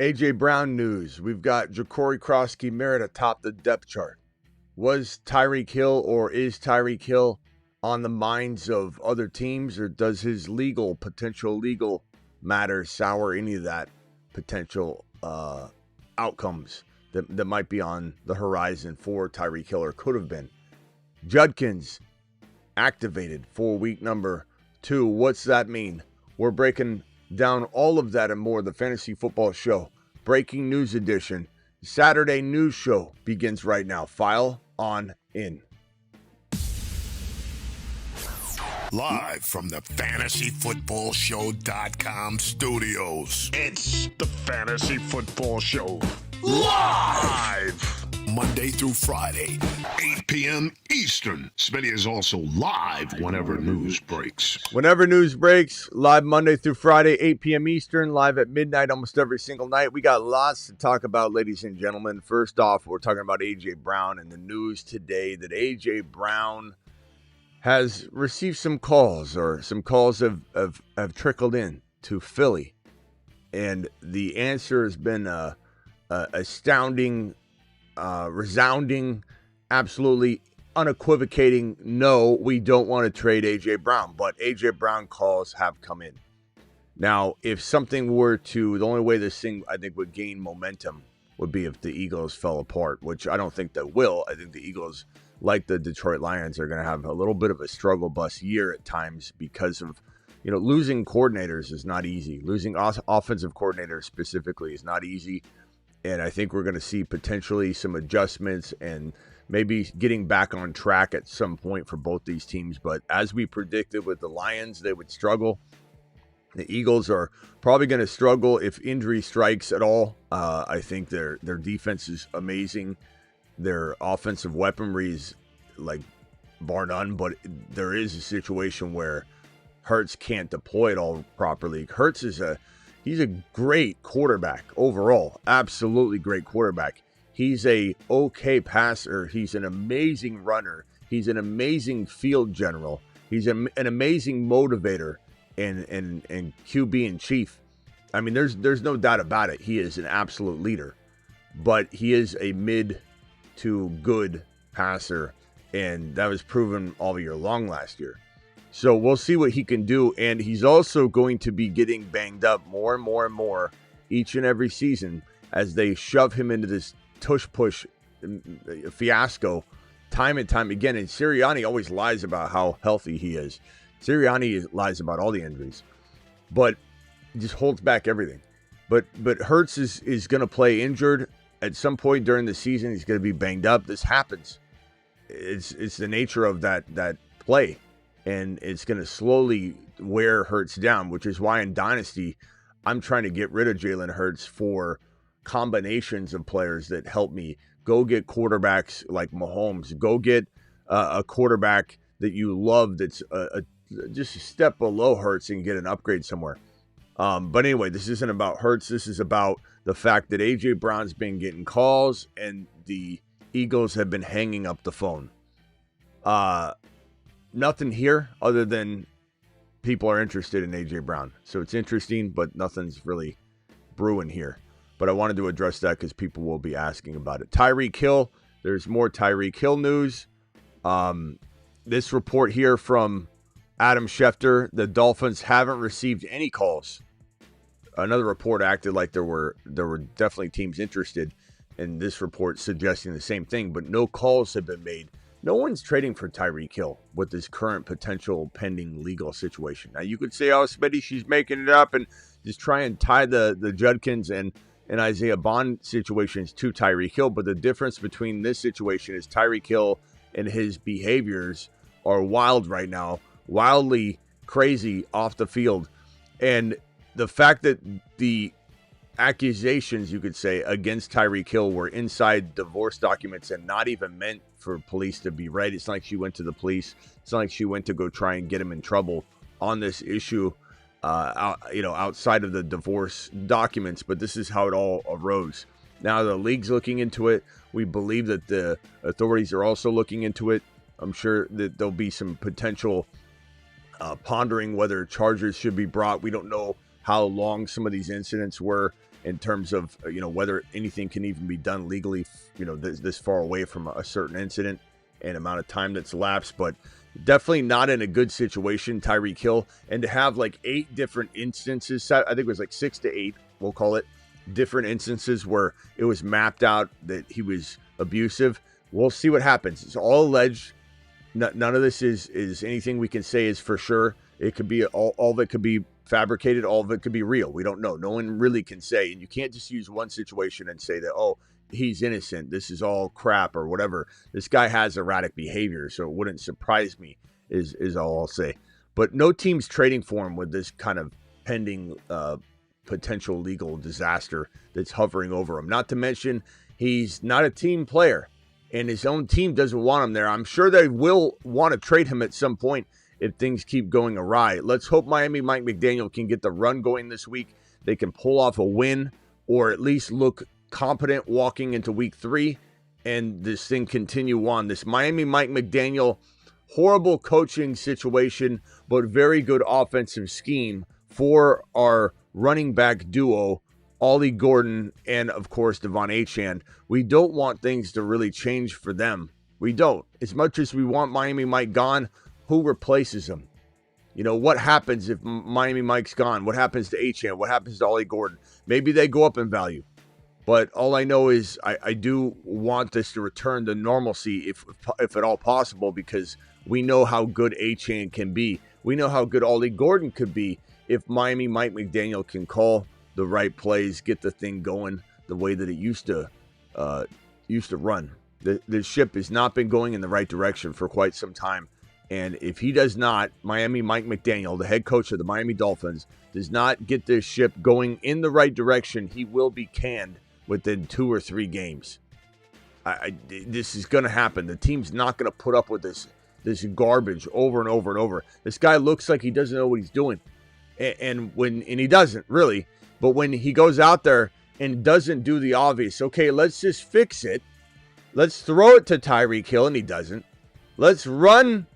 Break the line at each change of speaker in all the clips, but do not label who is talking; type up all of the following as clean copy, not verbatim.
A.J. Brown news. We've got Kroskey-Merritt atop the depth chart. Was Tyreek Hill or is Tyreek Hill on the minds of other teams, or does his potential legal matter sour any of that potential outcomes that might be on the horizon for Tyreek Hill or could have been? Judkins activated for week number 2. What's that mean? We're breaking down all of that and more. The Fantasy Football Show Breaking News Edition Saturday news show begins right now. File on in.
Live from the FantasyFootballShow.com studios. It's the Fantasy Football Show. Live! Monday through Friday, 8 p.m. Eastern. Smitty is also live whenever news breaks.
Whenever news breaks, live Monday through Friday, 8 p.m. Eastern, live at midnight almost every single night. We got lots to talk about, ladies and gentlemen. First off, we're talking about A.J. Brown and the news today that A.J. Brown has received some calls, or some calls have trickled in to Philly. And the answer has been astounding, resounding, absolutely unequivocating, no, we don't want to trade A.J. Brown. But A.J. Brown calls have come in. Now, if something were to, the only way this thing, I think, would gain momentum would be if the Eagles fell apart, which I don't think they will. I think the Eagles, like the Detroit Lions, are going to have a little bit of a struggle bus year at times because of, losing coordinators is not easy. Losing offensive coordinators specifically is not easy. And I think we're going to see potentially some adjustments and maybe getting back on track at some point for both these teams. But as we predicted with the Lions, they would struggle. The Eagles are probably going to struggle if injury strikes at all. I think their defense is amazing. Their offensive weaponry is like bar none, but there is a situation where Hurts can't deploy it all properly. Hurts is he's a great quarterback overall, absolutely great quarterback. He's a okay passer. He's an amazing runner. He's an amazing field general. He's an amazing motivator and QB in chief. I mean, there's no doubt about it. He is an absolute leader, but he is a mid to good passer, and that was proven all year long last year. So we'll see what he can do, and he's also going to be getting banged up more and more and more each and every season as they shove him into this tush-push fiasco time and time again. And Sirianni always lies about how healthy he is. Sirianni lies about all the injuries, but he just holds back everything. But Hurts is going to play injured at some point during the season. He's going to be banged up. This happens. It's the nature of that play. And it's going to slowly wear Hurts down, which is why in Dynasty, I'm trying to get rid of Jalen Hurts for combinations of players that help me. Go get quarterbacks like Mahomes. Go get a quarterback that you love that's just a step below Hurts and get an upgrade somewhere. But anyway, this isn't about Hurts. This is about the fact that A.J. Brown's been getting calls and the Eagles have been hanging up the phone. Nothing here other than people are interested in A.J. Brown. So it's interesting, but nothing's really brewing here. But I wanted to address that because people will be asking about it. Tyreek Hill, there's more Tyreek Hill news. This report here from Adam Schefter, the Dolphins haven't received any calls. Another report acted like there were definitely teams interested, and this report suggesting the same thing, but no calls have been made. No one's trading for Tyreek Hill with this current potential pending legal situation. Now, you could say, oh, Smitty, she's making it up and just try and tie the Judkins and Isaiah Bond situations to Tyreek Hill. But the difference between this situation is Tyreek Hill and his behaviors are wild right now, wildly crazy off the field. And the fact that the accusations, you could say, against Tyreek Hill were inside divorce documents and not even meant for police to be read. It's not like she went to the police. It's not like she went to go try and get him in trouble on this issue, outside of the divorce documents. But this is how it all arose. Now the league's looking into it. We believe that the authorities are also looking into it. I'm sure that there'll be some potential pondering whether charges should be brought. We don't know how long some of these incidents were in terms of, whether anything can even be done legally, this far away from a certain incident and amount of time that's elapsed. But definitely not in a good situation, Tyreek Hill. And to have like 8 different instances, I think it was like 6 to 8, we'll call it, different instances where it was mapped out that he was abusive. We'll see what happens. It's all alleged. None of this is anything we can say is for sure. It could be all of it could be fabricated. All of it could be real. We don't know. No one really can say. And you can't just use one situation and say that, oh, he's innocent, this is all crap or whatever. This guy has erratic behavior, so it wouldn't surprise me is all I'll say. But no team's trading for him with this kind of pending potential legal disaster that's hovering over him. Not to mention, he's not a team player, and his own team doesn't want him there. I'm sure they will want to trade him at some point if things keep going awry. Let's hope Miami Mike McDaniel can get the run going this week. They can pull off a win or at least look competent walking into week 3, and this thing continue on. This Miami Mike McDaniel, horrible coaching situation, but very good offensive scheme for our running back duo, Ollie Gordon and, of course, Devon Achane. We don't want things to really change for them. We don't. As much as we want Miami Mike gone, who replaces him? What happens if Miami Mike's gone? What happens to Achane? What happens to Ollie Gordon? Maybe they go up in value. But all I know is I do want this to return to normalcy if at all possible, because we know how good Achane can be. We know how good Ollie Gordon could be if Miami Mike McDaniel can call the right plays, get the thing going the way that it used to run. The ship has not been going in the right direction for quite some time. And if he does not, Miami Mike McDaniel, the head coach of the Miami Dolphins, does not get this ship going in the right direction, he will be canned within 2 or 3 games. This is going to happen. The team's not going to put up with this garbage over and over and over. This guy looks like he doesn't know what he's doing. And he doesn't, really. But when he goes out there and doesn't do the obvious, okay, let's just fix it. Let's throw it to Tyreek Hill, and he doesn't. Let's run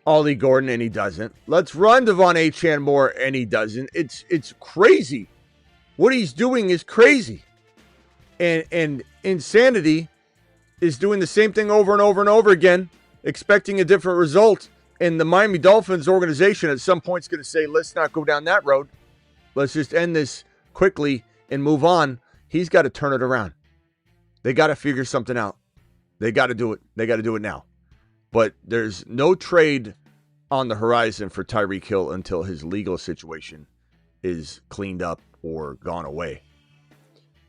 Ollie Gordon, and he doesn't. Let's run Devon Achane more, and he doesn't. It's crazy. What he's doing is crazy. And insanity is doing the same thing over and over and over again, expecting a different result. And the Miami Dolphins organization at some point is going to say, let's not go down that road. Let's just end this quickly and move on. He's got to turn it around. They got to figure something out. They got to do it. They got to do it now. But there's no trade on the horizon for Tyreek Hill until his legal situation is cleaned up or gone away.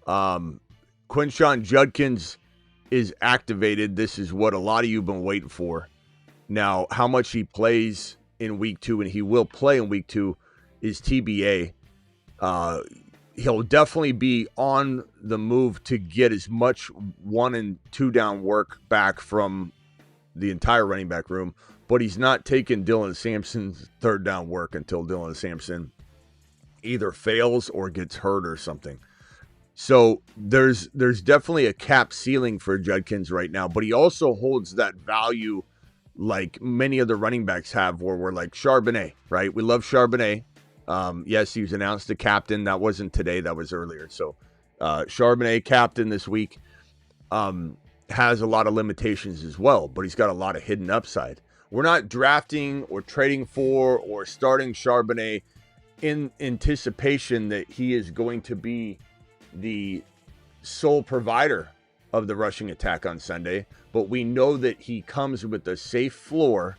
Quinshon Judkins is activated. This is what a lot of you have been waiting for. Now, how much he plays in week 2, and he will play in week 2, is TBA. He'll definitely be on the move to get as much 1 and 2 down work back from the entire running back room, but he's not taking Dylan Sampson's 3rd down work until Dylan Sampson either fails or gets hurt or something. So there's definitely a cap ceiling for Judkins right now, but he also holds that value like many other running backs have, where we're like Charbonnet, right? We love Charbonnet. Yes, he was announced the captain. That wasn't today. That was earlier. So Charbonnet, captain this week, has a lot of limitations as well, but he's got a lot of hidden upside. We're not drafting or trading for or starting Charbonnet in anticipation that he is going to be the sole provider of the rushing attack on Sunday, but we know that he comes with a safe floor,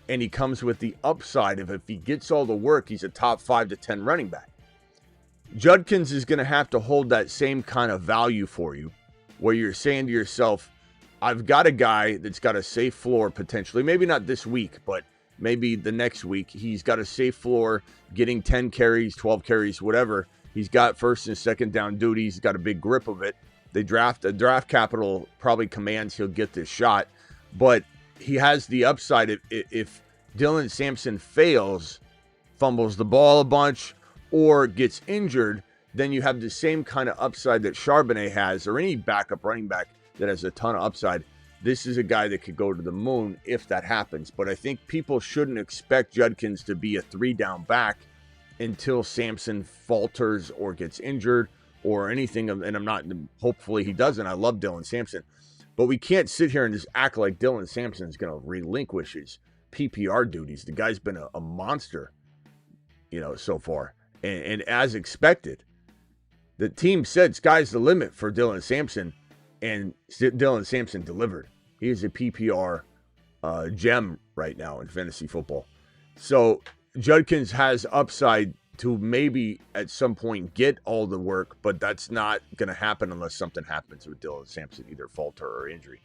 and he comes with the upside of, if he gets all the work, he's a top 5 to 10 running back. Judkins is going to have to hold that same kind of value for you, where you're saying to yourself, I've got a guy that's got a safe floor potentially, maybe not this week, but maybe the next week. He's got a safe floor, getting 10 carries, 12 carries, whatever. He's got 1st and 2nd down duty. He's got a big grip of it. Draft capital probably commands he'll get this shot, but he has the upside if Dylan Sampson fails, fumbles the ball a bunch, or gets injured, then you have the same kind of upside that Charbonnet has, or any backup running back that has a ton of upside. This is a guy that could go to the moon if that happens. But I think people shouldn't expect Judkins to be a 3-down back until Sampson falters or gets injured or anything. And hopefully he doesn't. I love Dylan Sampson. But we can't sit here and just act like Dylan Sampson is going to relinquish his PPR duties. The guy's been a monster, so far. And as expected, the team said sky's the limit for Dylan Sampson, and Dylan Sampson delivered. He is a PPR gem right now in fantasy football. So Judkins has upside to maybe at some point get all the work, but that's not going to happen unless something happens with Dylan Sampson, either falter or injury.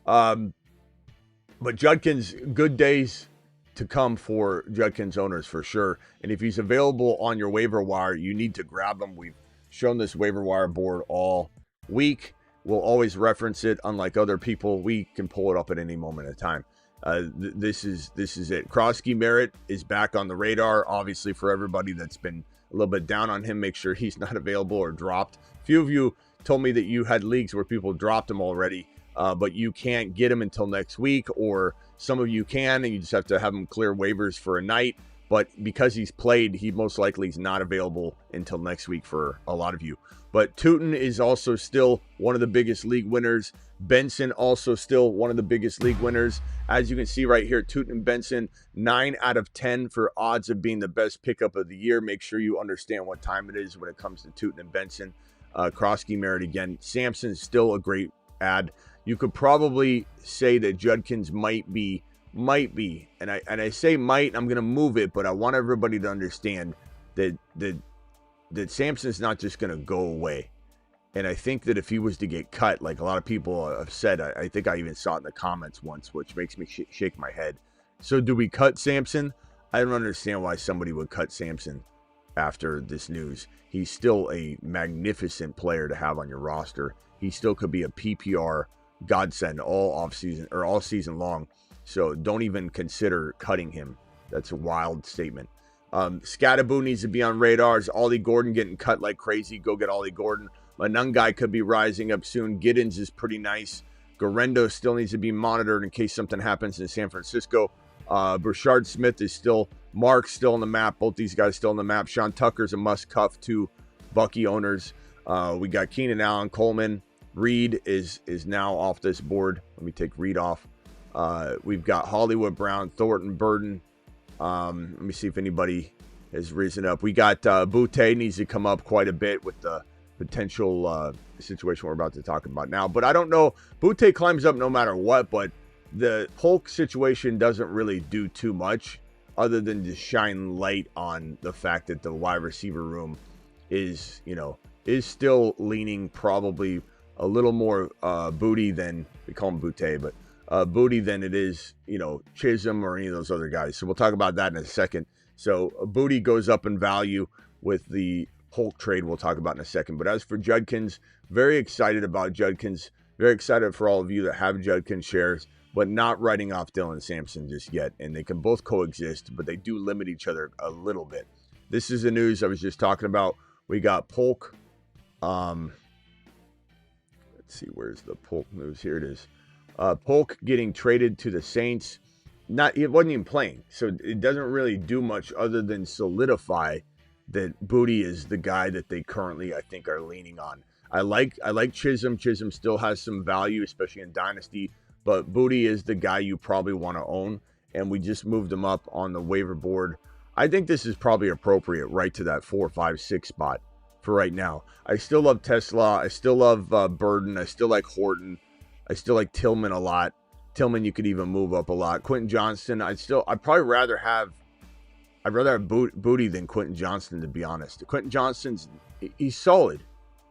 But Judkins, good days to come for Judkins owners for sure. And if he's available on your waiver wire, you need to grab him. We've shown this waiver wire board all week. We'll always reference it. Unlike other people, we can pull it up at any moment in time. This is it. Croskey-Merritt is back on the radar. Obviously, for everybody that's been a little bit down on him, make sure he's not available or dropped. A few of you told me that you had leagues where people dropped him already, but you can't get him until next week, or some of you can, and you just have to have him clear waivers for a night. But because he's played, he most likely is not available until next week for a lot of you. But Tootin is also still one of the biggest league winners. Benson also still one of the biggest league winners. As you can see right here, Tootin and Benson, 9 out of 10 for odds of being the best pickup of the year. Make sure you understand what time it is when it comes to Tootin and Benson. Kroskey-Merritt again. Sampson's still a great ad. You could probably say that Judkins might be, and I say might, I'm going to move it, but I want everybody to understand that Sampson's not just going to go away. And I think that if he was to get cut, like a lot of people have said, I think I even saw it in the comments once, which makes me shake my head. So do we cut Sampson? I don't understand why somebody would cut Sampson after this news. He's still a magnificent player to have on your roster. He still could be a PPR godsend all offseason or all season long. So don't even consider cutting him. That's a wild statement. Scattaboo needs to be on radars. Ollie Gordon getting cut like crazy. Go get Ollie Gordon. Manungai could be rising up soon. Giddens is pretty nice. Garendo still needs to be monitored in case something happens in San Francisco. Brashard Smith is still, Mark's still on the map. Both these guys still on the map. Sean Tucker's a must cuff to Bucky owners. We got Keenan Allen, Coleman. Reed is now off this board. Let me take Reed off. We've got Hollywood Brown, Thornton, Burden. Let me see if anybody has risen up. We got Boutte needs to come up quite a bit with the potential situation we're about to talk about now. But I don't know. Boutte climbs up no matter what, but the Polk situation doesn't really do too much other than to shine light on the fact that the wide receiver room is still leaning probably a little more booty than, we call him Boutte, but booty than it is, Chisholm or any of those other guys. So we'll talk about that in a second. So booty goes up in value with the Polk trade we'll talk about in a second. But as for Judkins, very excited about Judkins. Very excited for all of you that have Judkins shares, but not writing off Dylan Sampson just yet. And they can both coexist, but they do limit each other a little bit. This is the news I was just talking about. We got Polk. Let's see, where's the Polk news? Here it is. Polk getting traded to the Saints. It wasn't even playing, so it doesn't really do much other than solidify that Booty is the guy that they currently, I think, are leaning on. I like Chisholm. Chisholm still has some value, especially in Dynasty, but Booty is the guy you probably want to own, and we just moved him up on the waiver board. I think this is probably appropriate right to that 4, 5, 6 spot for right now. I still love Tesla. I still love Burden. I still like Horton. I still like Tillman a lot. Tillman, you could even move up a lot. Quentin Johnston, I'd probably rather have Booty than Quentin Johnston, to be honest. Quentin Johnston's, he's solid,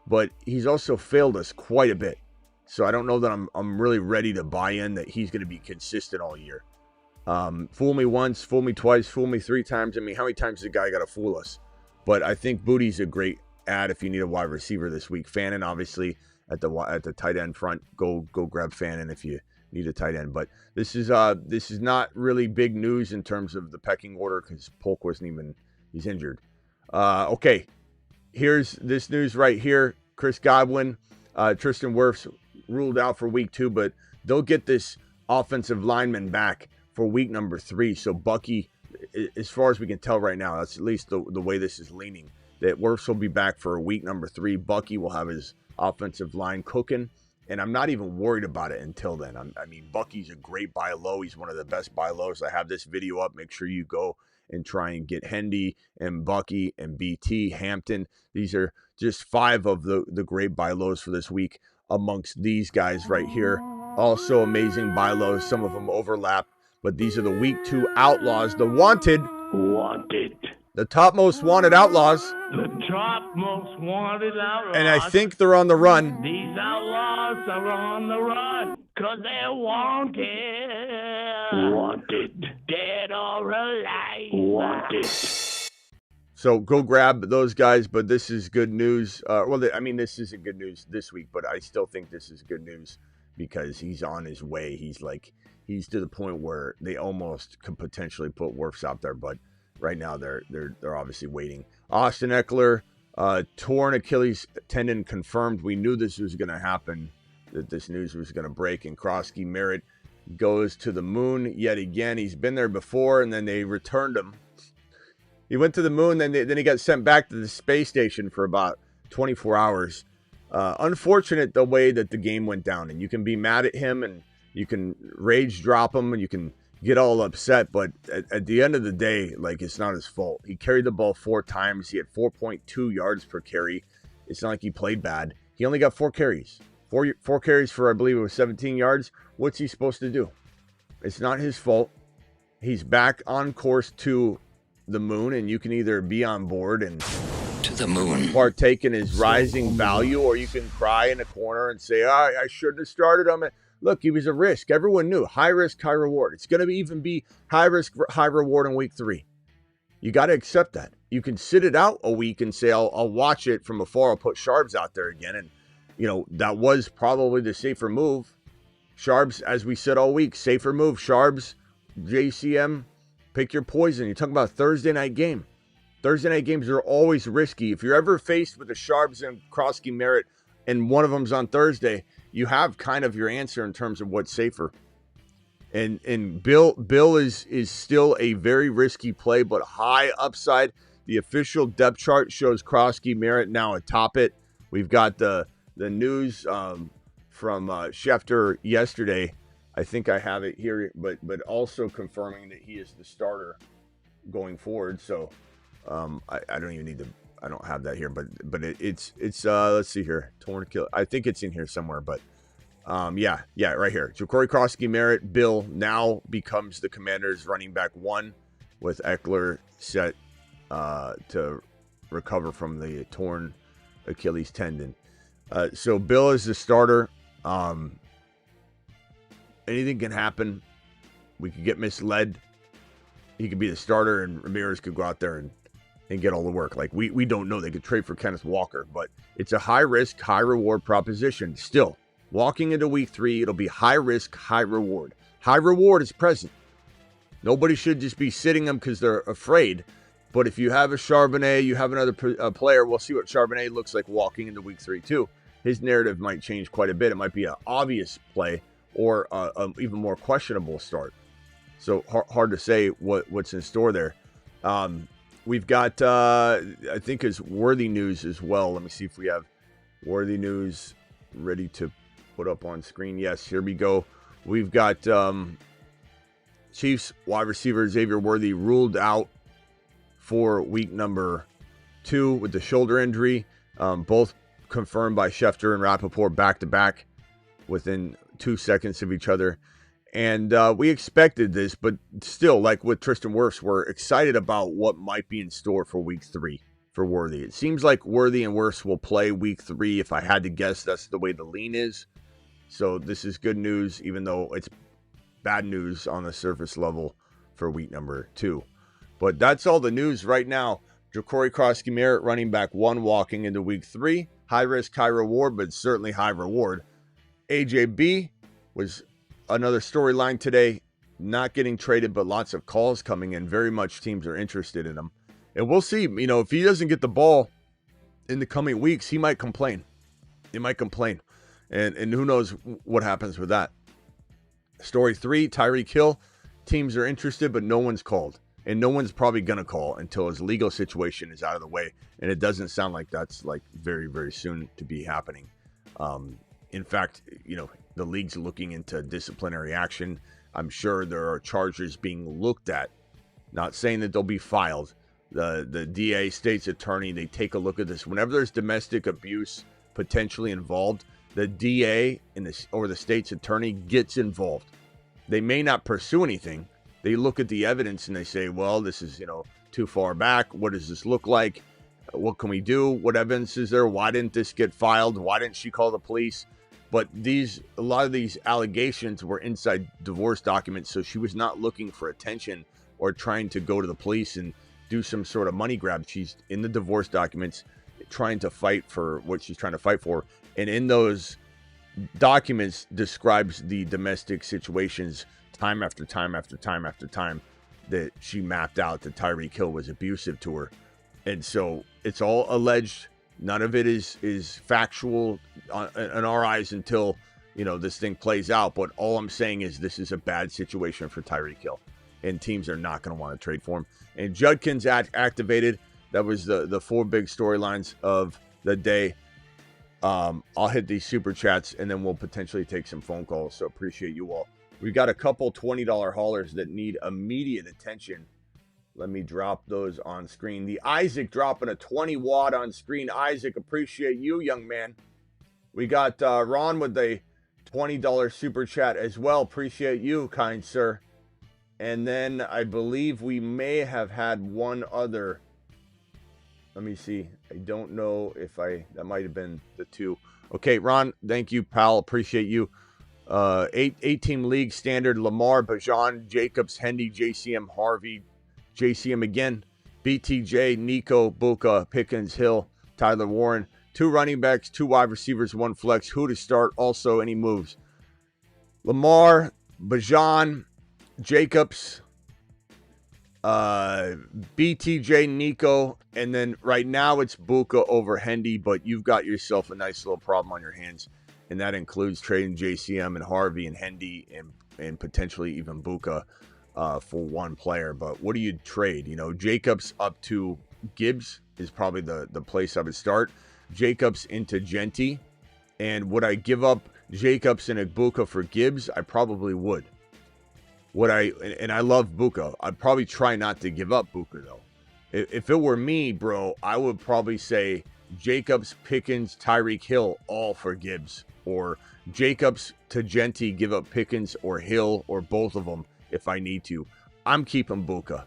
but he's also failed us quite a bit. So I don't know that I'm really ready to buy in that he's going to be consistent all year. Fool me once, fool me twice, fool me 3 times. I mean, how many times the guy got to fool us? But I think Booty's a great ad if you need a wide receiver this week. Fannin, obviously, at the tight end front, go grab Fannin if you need a tight end. But this is not really big news in terms of the pecking order because Polk he's injured. Okay, here's this news right here. Chris Godwin, Tristan Wirfs ruled out for week 2, but they'll get this offensive lineman back for week number 3. So Bucky, as far as we can tell right now, that's at least the way this is leaning, that Wirfs will be back for week number 3. Bucky will have his offensive line cooking, and I'm not even worried about it until then. I mean, Bucky's a great buy low. He's one of the best buy lows. I have this video up. Make sure you go and try and get Hendy and Bucky and BT, Hampton. These are just 5 of the great buy lows for this week amongst these guys right here. Also amazing buy lows. Some of them overlap, but these are the week 2 outlaws, the wanted. The top most wanted outlaws.
The top most wanted outlaws.
And I think they're on the run.
These outlaws are on the run, 'cause they're wanted. Wanted. Dead or alive. Wanted.
So go grab those guys, but this is good news. This isn't good news this week, but I still think this is good news because he's on his way. He's to the point where they almost could potentially put Wirfs out there, but right now they're obviously waiting. Austin Ekeler, torn Achilles tendon confirmed. We knew this was going to happen, that this news was going to break. And Croskey-Merritt goes to the moon yet again. He's been there before, and then they returned him. He went to the moon, then he got sent back to the space station for about 24 hours. Unfortunate the way that the game went down, and you can be mad at him, and you can rage drop him, and you can get all upset, but at the end of the day, it's not his fault. He carried the ball 4 times. He had 4.2 yards per carry. It's not like he played bad. He only got 4 carries. Four carries for, I believe it was 17 yards. What's he supposed to do? It's not his fault. He's back on course to the moon, and you can either be on board and
to the moon,
partake in his rising value, or you can cry in a corner and say, I shouldn't have started him. Look, he was a risk. Everyone knew. High risk, high reward. It's going to even be high risk, high reward in week 3. You got to accept that. You can sit it out a week and say, I'll watch it from afar. I'll put Sharps out there again. And, that was probably the safer move. Sharps, as we said all week, safer move. Sharps, JCM, pick your poison. You're talking about a Thursday night game. Thursday night games are always risky. If you're ever faced with a Sharps and Kroskey-Merritt and one of them's on Thursday, you have kind of your answer in terms of what's safer. And Bill is still a very risky play, but high upside. The official depth chart shows Kroskey-Merritt now atop it. We've got the news from Schefter yesterday. I think I have it here, but also confirming that he is the starter going forward. So I don't even need to. I don't have that here, but it's let's see here. Torn Achilles. I think it's in here somewhere, but yeah, right here. Ja'Cory Kroskey-Merritt, Bill now becomes the Commanders' running back 1, with Ekeler set to recover from the torn Achilles tendon. So Bill is the starter. Anything can happen. We could get misled. He could be the starter, and Ramirez could go out there and get all the work. We don't know. They could trade for Kenneth Walker, but it's a high risk, high reward proposition. Still, walking into week 3, it'll be high risk, high reward. High reward is present. Nobody should just be sitting them because they're afraid. But if you have a Charbonnet, you have another player, we'll see what Charbonnet looks like walking into week 3 too. His narrative might change quite a bit. It might be an obvious play or an even more questionable start. So hard to say what's in store there. We've got, I think it's Worthy news as well. Let me see if we have Worthy news ready to put up on screen. Yes, here we go. We've got Chiefs wide receiver Xavier Worthy ruled out for week number 2 with the shoulder injury. Both confirmed by Schefter and Rappaport back-to-back within 2 seconds of each other. And we expected this, but still, like with Tristan Wirfs, we're excited about what might be in store for week 3 for Worthy. It seems like Worthy and Wirfs will play week 3. If I had to guess, that's the way the lean is. So this is good news, even though it's bad news on the surface level for week number 2. But that's all the news right now. Ja'Cory Kroskey-Merritt, running back 1, walking into week 3. High risk, high reward, but certainly high reward. AJB was another storyline today. Not getting traded, but lots of calls coming in. Very much teams are interested in him. And we'll see. If he doesn't get the ball in the coming weeks, he might complain. He might complain. And who knows what happens with that. Story 3, Tyreek Hill. Teams are interested, but no one's called. And no one's probably going to call until his legal situation is out of the way. And it doesn't sound like that's like very, very soon to be happening. In fact, the league's looking into disciplinary action. I'm sure there are charges being looked at. Not saying that they'll be filed. The DA, state's attorney, they take a look at this. Whenever there's domestic abuse potentially involved, the DA or the state's attorney gets involved. They may not pursue anything. They look at the evidence and they say, well, this is, too far back. What does this look like? What can we do? What evidence is there? Why didn't this get filed? Why didn't she call the police? But a lot of these allegations were inside divorce documents, so she was not looking for attention or trying to go to the police and do some sort of money grab. She's in the divorce documents trying to fight for what she's trying to fight for. And in those documents describes the domestic situations time after time after time after time that she mapped out that Tyreek Hill was abusive to her. And so it's all alleged. None of it is factual in our eyes until, this thing plays out. But all I'm saying is this is a bad situation for Tyreek Hill. And teams are not going to want to trade for him. And Judkins activated. That was the 4 big storylines of the day. I'll hit these super chats and then we'll potentially take some phone calls. So appreciate you all. We've got a couple $20 haulers that need immediate attention. Let me drop those on screen. The Isaac dropping a 20 watt on screen. Isaac, appreciate you, young man. We got Ron with a $20 super chat as well. Appreciate you, kind sir. And then I believe we may have had one other. Let me see. I don't know if that might have been the 2. Okay, Ron, thank you, pal. Appreciate you. 8-team league standard. Lamar, Bajan, Jacobs, Hendy, JCM, Harvey, JCM again, BTJ, Nico, Buka, Pickens, Hill, Tyler Warren. 2 running backs, 2 wide receivers, 1 flex. Who to start? Also, any moves? Lamar, Bajan, Jacobs, BTJ, Nico, and then right now it's Buka over Hendy, but you've got yourself a nice little problem on your hands, and that includes trading JCM and Harvey and Hendy and potentially even Buka for 1 player. But what do you trade? Jacobs up to Gibbs is probably the place I would start. Jacobs into Genty, and would I give up Jacobs and Buka for Gibbs? I probably would. And I love Buka. I'd probably try not to give up Buka though. If it were me, bro, I would probably say Jacobs, Pickens, Tyreek Hill, all for Gibbs, or Jacobs to Genty, give up Pickens or Hill or both of them if I need to. I'm keeping Buka.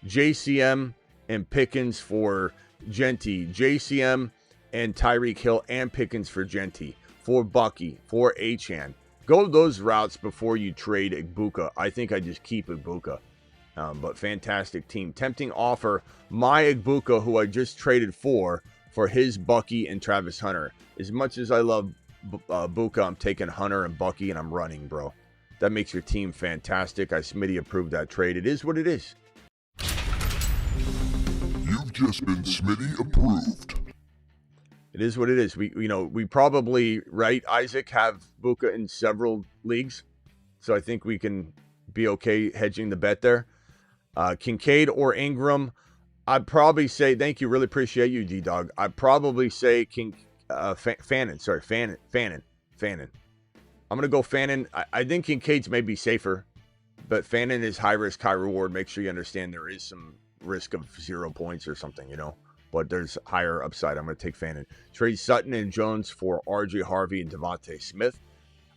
JCM and Pickens for Genty. JCM and Tyreek Hill and Pickens for Genty. For Bucky. For Achan. Go those routes before you trade Igbuka. I think I just keep Igbuka. But fantastic team. Tempting offer. My Igbuka, who I just traded for his Bucky and Travis Hunter. As much as I love Buka, I'm taking Hunter and Bucky and I'm running, bro. That makes your team fantastic. Smitty approved that trade. It is what it is.
You've just been Smitty approved.
It is what it is. We probably, right, Isaac, have Buka in several leagues. So I think we can be okay hedging the bet there. Kincaid or Ingram, I'd probably say, thank you, really appreciate you, D-Dog. I'd probably say Fannin. I'm going to go Fannin. I think Kincaid's may be safer, but Fannin is high risk, high reward. Make sure you understand there is some risk of 0 points or something, but there's higher upside. I'm going to take Fannin. Trade Sutton and Jones for RJ Harvey and Devontae Smith.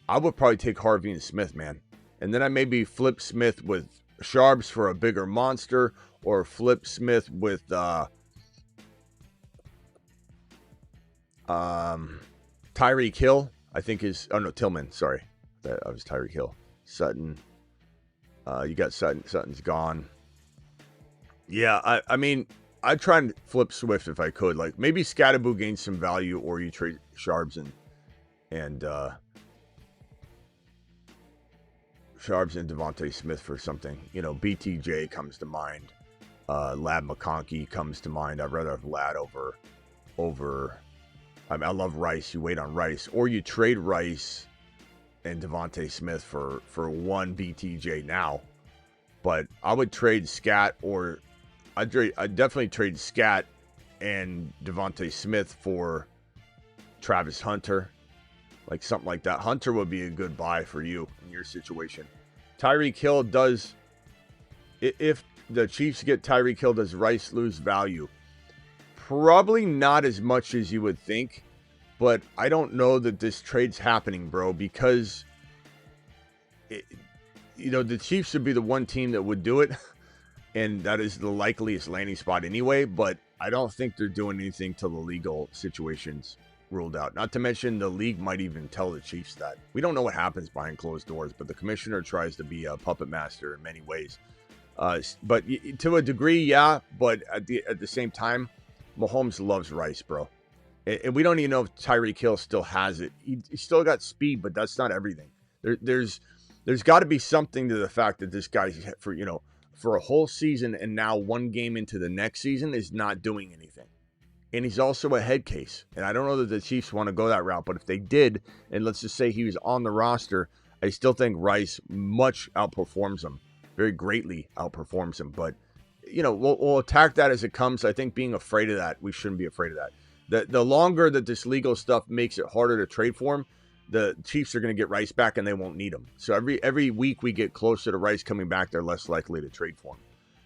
I would probably take Harvey and Smith, man. And then I maybe flip Smith with Sharps for a bigger monster, or flip Smith with Tyreek Hill. I think Tillman. Sorry. That was Tyreek Hill. Sutton. You got Sutton. Sutton's gone. Yeah, I mean, I'd try and flip Swift if I could. Like, maybe Scatterboo gains some value, or you trade Sharps and Devontae Smith for something. BTJ comes to mind. Lad McConkey comes to mind. I'd rather have Lad over. I love Rice. You wait on Rice, or you trade Rice and Devontae Smith for 1 BTJ now, But I would trade Scat, or I'd definitely trade Scat and Devontae Smith for Travis Hunter. Like something like that. Hunter would be a good buy for you in your situation. Tyreek Hill does, if the Chiefs get Tyreek Hill, does Rice lose value? Probably not as much as you would think, but I don't know that this trade's happening, bro, because the Chiefs would be the one team that would do it, and that is the likeliest landing spot anyway, but I don't think they're doing anything till the legal situation's ruled out. Not to mention the league might even tell the Chiefs that. We don't know what happens behind closed doors, but the commissioner tries to be a puppet master in many ways. But to a degree, yeah, but at the same time, Mahomes loves Rice, bro. And we don't even know if Tyreek Hill still has it. He still got speed, but that's not everything. There's got to be something to the fact that this guy, for a whole season and now one game into the next season, is not doing anything. And he's also a head case. And I don't know that the Chiefs want to go that route, but if they did, and let's just say he was on the roster, I still think Rice much outperforms him, very greatly outperforms him. But, we'll attack that as it comes. I think being afraid of that, we shouldn't be afraid of that. The longer that this legal stuff makes it harder to trade for him, the Chiefs are going to get Rice back and they won't need him. So every week we get closer to Rice coming back, they're less likely to trade for him.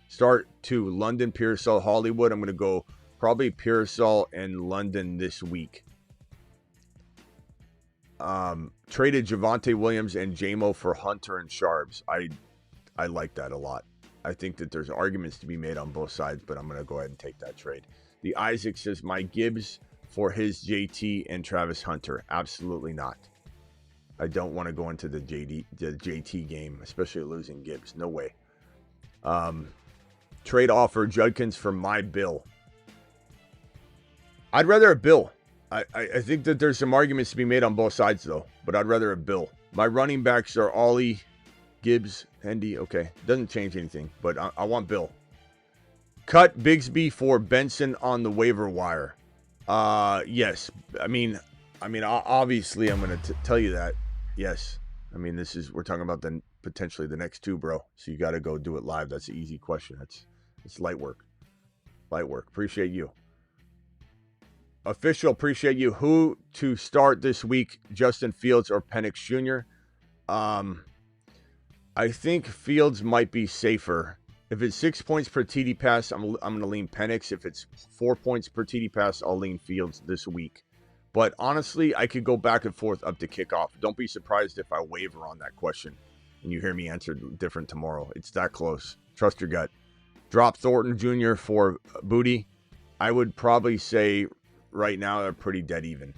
Start to London, Pearsall, Hollywood. I'm going to go probably Pearsall and London this week. Traded Javonte Williams and JMO for Hunter and Sharps. I like that a lot. I think that there's arguments to be made on both sides, but I'm going to go ahead and take that trade. The Isaac says, my Gibbs for his JT and Travis Hunter. Absolutely not. I don't want to go into the JT game, especially losing Gibbs. No way. Trade offer Judkins for my Bill. I'd rather a Bill. I think that there's some arguments to be made on both sides, though, but I'd rather a Bill. My running backs are Ollie, Gibbs, Hendy. Okay, doesn't change anything, but I want Bill. Cut Bigsby for Benson on the waiver wire. Yes. I mean, obviously, I'm going to tell you that. Yes. I mean, we're talking about potentially the next two, bro. So you got to go do it live. That's an easy question. It's light work. Light work. Appreciate you. Official, appreciate you. Who to start this week, Justin Fields or Penix Jr.? I think Fields might be safer. If it's 6 points per TD pass, I'm going to lean Penix. If it's 4 points per TD pass, I'll lean Fields this week. But honestly, I could go back and forth up to kickoff. Don't be surprised if I waver on that question and you hear me answer different tomorrow. It's that close. Trust your gut. Drop Thornton Jr. for Booty. I would probably say right now they're pretty dead even.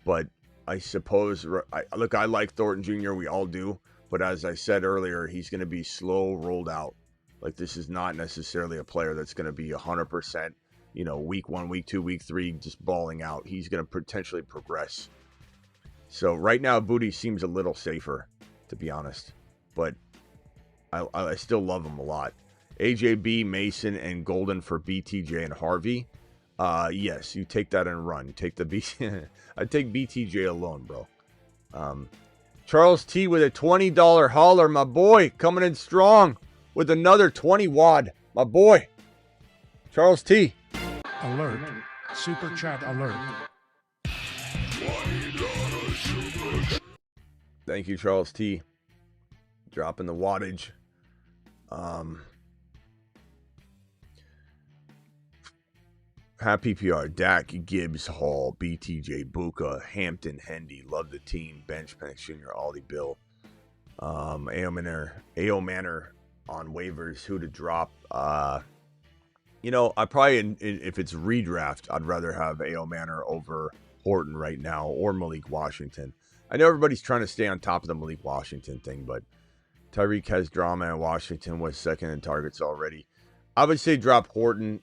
But I suppose, I like Thornton Jr. We all do. But as I said earlier, he's going to be slow rolled out. Like, this is not necessarily a player that's going to be 100%, week 1, week 2, week 3, just balling out. He's going to potentially progress. So right now, Booty seems a little safer, to be honest. But I still love him a lot. AJB, Mason, and Golden for BTJ and Harvey. Yes, you take that and run. Take the I take BTJ alone, bro. Charles T with a $20 hauler, my boy, coming in strong with another 20 wad, my boy. Charles T.
Alert. Super chat alert.
Thank you, Charles T. Dropping the wattage. Happy PR, Dak, Gibbs, Hall, BTJ, Buka, Hampton, Hendy, love the team, Bench, Penix Jr., Ollie, Bill, AO Manor on waivers, who to drop. I probably, if it's redraft, I'd rather have AO Manor over Horton right now, or Malik Washington. I know everybody's trying to stay on top of the Malik Washington thing, but Tyreek has drama, and Washington was second in targets already. I would say drop Horton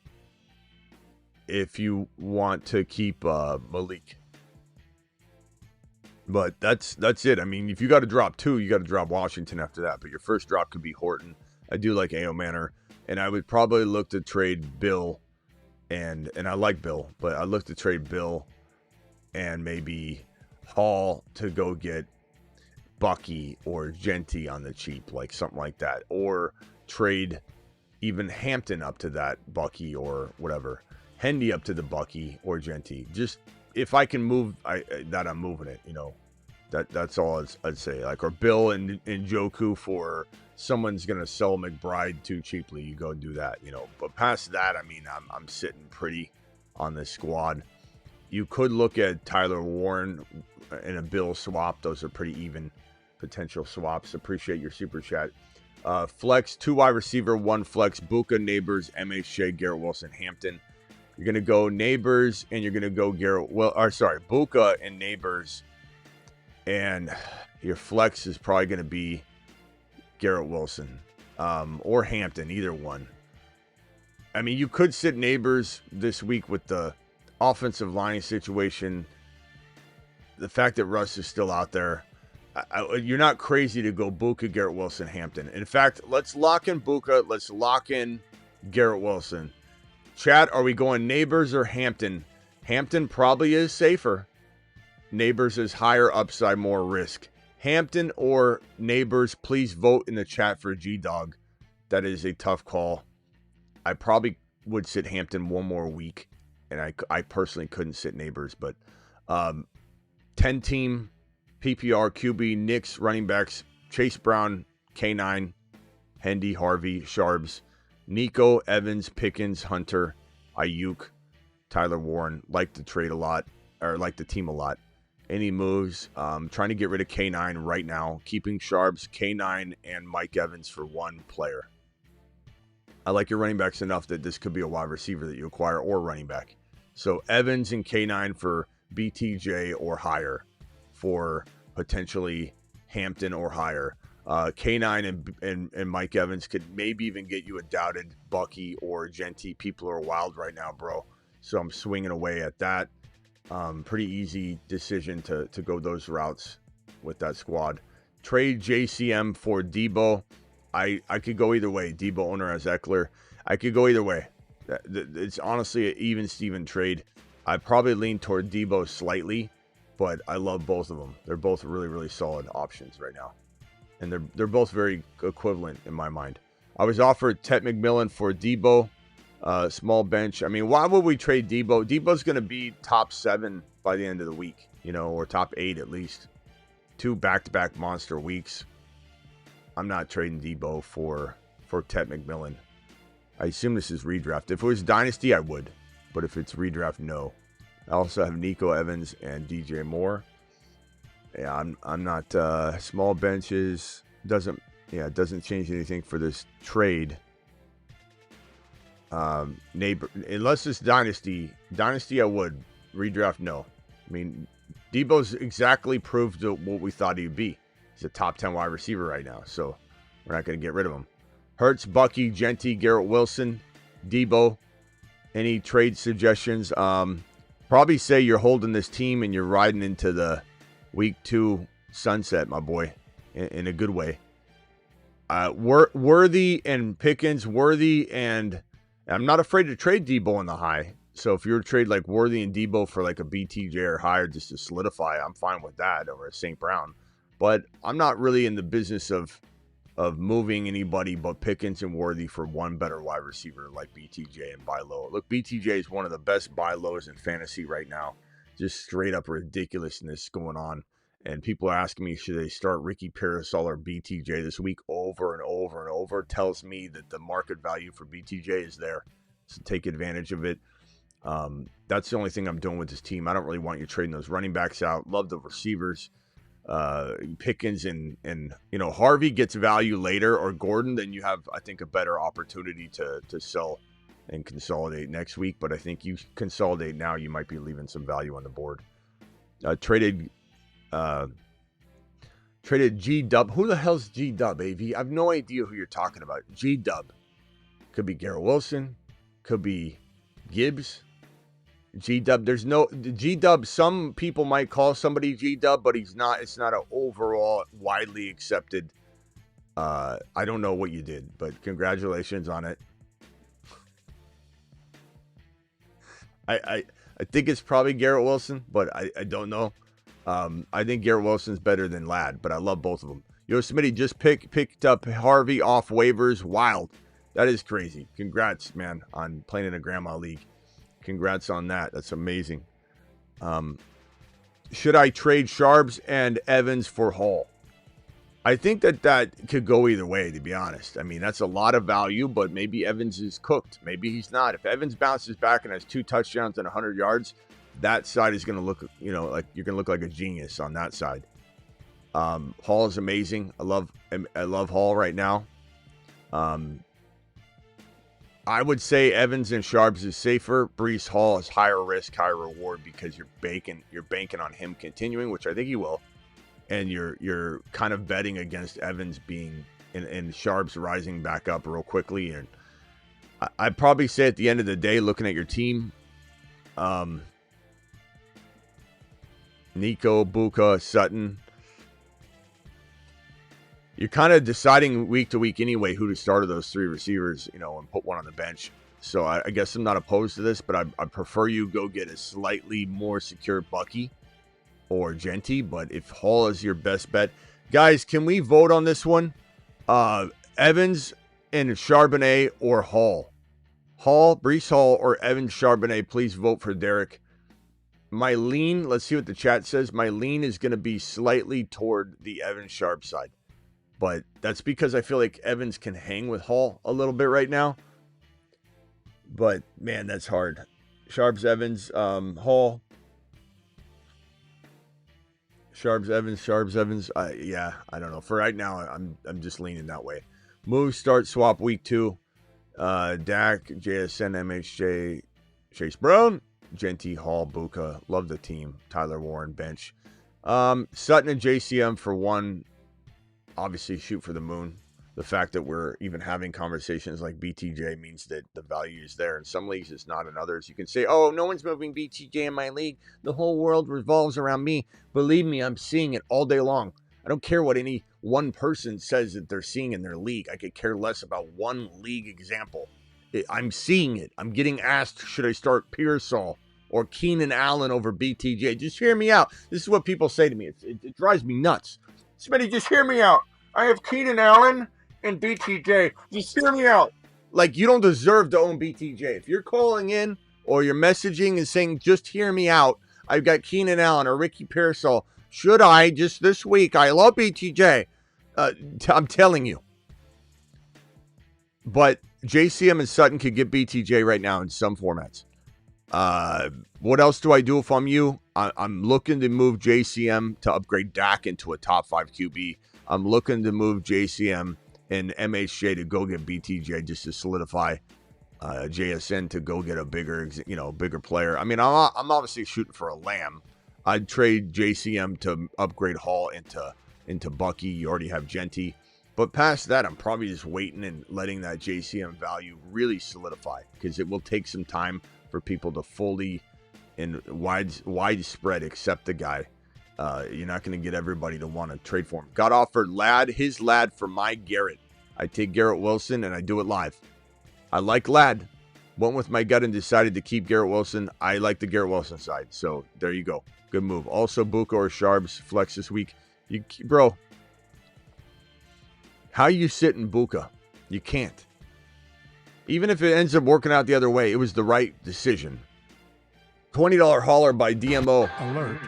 if you want to keep Malik. But that's it. I mean, if you got to drop two, you got to drop Washington after that. But your first drop could be Horton. I do like AO Manor. And I would probably look to trade Bill. And I like Bill. But I'd look to trade Bill and maybe Hall to go get Bucky or Genty on the cheap, like something like that, or trade even Hampton up to that Bucky or whatever, Hendy up to the Bucky or Genty. Just if I can move that, I'm moving it. That's all I'd say. Like, or Bill and Joku for someone's gonna sell McBride too cheaply. You go do that. But past that, I mean, I'm sitting pretty on this squad. You could look at Tyler Warren and a Bill swap. Those are pretty even potential swaps. Appreciate your super chat. Flex, 2 wide receiver, 1 flex. Buka, Neighbors, MHJ, Garrett Wilson, Hampton. You're going to go Neighbors and you're going to go Buka and Neighbors. And your flex is probably going to be Garrett Wilson or Hampton, either one. I mean, you could sit Neighbors this week with the offensive line situation. The fact that Russ is still out there. You're not crazy to go Buka, Garrett Wilson, Hampton. In fact, let's lock in Buka. Let's lock in Garrett Wilson. Chat, are we going Neighbors or Hampton? Hampton probably is safer. Neighbors is higher upside, more risk. Hampton or Neighbors, please vote in the chat for G-Dog. That is a tough call. I probably would sit Hampton one more week, and I personally couldn't sit Neighbors, but 10-team PPR, QB, Knicks, running backs, Chase Brown, K9, Hendy, Harvey, Sharbs, Nico, Evans, Pickens, Hunter, Ayuk, Tyler Warren. Like the trade a lot, or like the team a lot. Any moves? Trying to get rid of K9 right now. Keeping Sharbs, K9, and Mike Evans for one player. I like your running backs enough that this could be a wide receiver that you acquire or running back. So Evans and K9 for BTJ or higher for potentially Hampton or higher. K9 and Mike Evans could maybe even get you a doubted Bucky or Genty. People are wild right now, bro. So I'm swinging away at that. Pretty easy decision to go those routes with that squad. Trade JCM for Debo. I could go either way. Debo owner as Ekeler. I could go either way. It's honestly an even Steven trade. I probably lean toward Debo slightly, but I love both of them. They're both really, really solid options right now. And they're both very equivalent in my mind. I was offered Ted McMillan for Debo, small bench. I mean, why would we trade Debo? Debo's going to be top 7 by the end of the week, or top 8 at least. 2 back-to-back monster weeks. I'm not trading Debo for Ted McMillan. I assume this is redraft. If it was Dynasty, I would. But if it's redraft, no. I also have Nico Evans and DJ Moore. Yeah, I'm not small benches. It doesn't change anything for this trade. Unless it's Dynasty I would. Redraft, no. I mean, Debo's exactly proved what we thought he'd be. He's a top 10 wide receiver right now, so we're not going to get rid of him. Hurts, Bucky, Genty, Garrett Wilson, Debo. Any trade suggestions? Probably say you're holding this team and you're riding into the week 2 sunset, my boy, in a good way. Worthy and Pickens, and I'm not afraid to trade Debo in the high. So if you were to trade like Worthy and Debo for like a BTJ or higher just to solidify, I'm fine with that over a St. Brown. But I'm not really in the business of moving anybody but Pickens and Worthy for one better wide receiver like BTJ and buy low. Look, BTJ is one of the best buy lows in fantasy right now. Just straight up ridiculousness going on. And people are asking me, should they start Ricky Parasol or BTJ this week over and over and over? Tells me that the market value for BTJ is there. So take advantage of it. That's the only thing I'm doing with this team. I don't really want you trading those running backs out. Love the receivers. Pickens and Harvey gets value later, or Gordon, then you have, I think, a better opportunity to sell and consolidate next week. But I think you consolidate now, you might be leaving some value on the board. Traded G-Dub. Who the hell's G-Dub, AV? I have no idea who you're talking about. G-Dub. Could be Garrett Wilson. Could be Gibbs. G-Dub. There's no G-Dub. Some people might call somebody G-Dub, but he's not. It's not an overall widely accepted. I don't know what you did, but congratulations on it. I think it's probably Garrett Wilson, but I don't know. I think Garrett Wilson's better than Ladd, but I love both of them. Yo, Smitty just picked up Harvey off waivers. Wild. That is crazy. Congrats, man, on playing in a grandma league. Congrats on that. That's amazing. Should I trade Sharps and Evans for Hall? I think that could go either way, to be honest. I mean, that's a lot of value, but maybe Evans is cooked. Maybe he's not. If Evans bounces back and has 2 touchdowns and 100 yards, that side is going to look, like you're going to look like a genius on that side. Hall is amazing. I love Hall right now. I would say Evans and Sharps is safer. Breece Hall is higher risk, higher reward because you're banking on him continuing, which I think he will. And you're kind of betting against Evans being and Sharps rising back up real quickly. And I'd probably say at the end of the day, looking at your team, Nico, Buka, Sutton, you're kind of deciding week to week anyway who to start of those 3 receivers, and put one on the bench. So I guess I'm not opposed to this, but I prefer you go get a slightly more secure Bucky or Genty. But if Hall is your best bet, guys, can we vote on this one? Evans and Charbonnet or Hall? Breece Hall or Evans Charbonnet, please vote for Derek. My lean, let's see what the chat says. My lean is going to be slightly toward the Evans Sharp side. But that's because I feel like Evans can hang with Hall a little bit right now. But, man, that's hard. Sharps, Evans, Hall. Sharps, Evans. Yeah, I don't know. For right now, I'm just leaning that way. Move, start, swap, week 2. Dak, JSN, MHJ, Chase Brown, Genty, Hall, Buka. Love the team. Tyler Warren, bench. Sutton and JCM for 1. Obviously, shoot for the moon. The fact that we're even having conversations like BTJ means that the value is there. In some leagues, it's not in others. You can say, oh, no one's moving BTJ in my league. The whole world revolves around me. Believe me, I'm seeing it all day long. I don't care what any one person says that they're seeing in their league. I could care less about one league example. I'm seeing it. I'm getting asked, should I start Pearsall or Keenan Allen over BTJ? Just hear me out. This is what people say to me. It drives me nuts. Smitty, just hear me out. I have Keenan Allen and BTJ. Just hear me out. Like, you don't deserve to own BTJ. If you're calling in or you're messaging and saying, just hear me out, I've got Keenan Allen or Ricky Pearsall. Should I just this week? I love BTJ. I'm telling you. But JCM and Sutton could get BTJ right now in some formats. What else do I do if I'm you? I'm looking to move JCM to upgrade Dak into a top 5 QB. I'm looking to move JCM and MHJ to go get BTJ just to solidify JSN to go get a bigger player. I mean, I'm obviously shooting for a lamb. I'd trade JCM to upgrade Hall into Bucky. You already have Genty. But past that, I'm probably just waiting and letting that JCM value really solidify because it will take some time for people to fully and widespread accept the guy. You're not going to get everybody to want to trade for him. Got offered his Ladd for my Garrett. I take Garrett Wilson and I do it live. I like Ladd. Went with my gut and decided to keep Garrett Wilson. I like the Garrett Wilson side. So there you go. Good move. Also, Buka or Sharps flex this week. Bro, how you sit in Buka? You can't. Even if it ends up working out the other way, it was the right decision. $20 hauler by DMO.
Alert.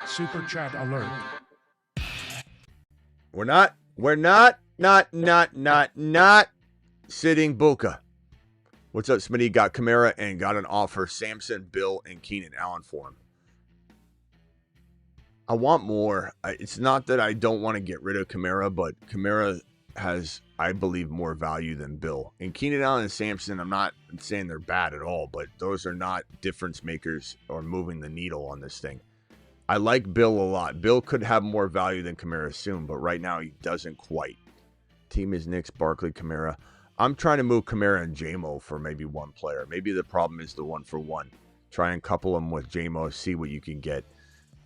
Super chat alert.
We're not sitting Buka. What's up, Smitty? Got Kamara and got an offer. Samson, Bill, and Keenan Allen for him. I want more. It's not that I don't want to get rid of Kamara, but Kamara has, I believe, more value than Bill. And Keenan Allen and Samson, I'm not saying they're bad at all, but those are not difference makers or moving the needle on this thing. I like Bill a lot. Bill could have more value than Kamara soon, but right now he doesn't quite. Team is Knicks, Barkley, Kamara. I'm trying to move Kamara and JMO for maybe one player. Maybe the problem is the 1-for-1. Try and couple them with JMO, see what you can get.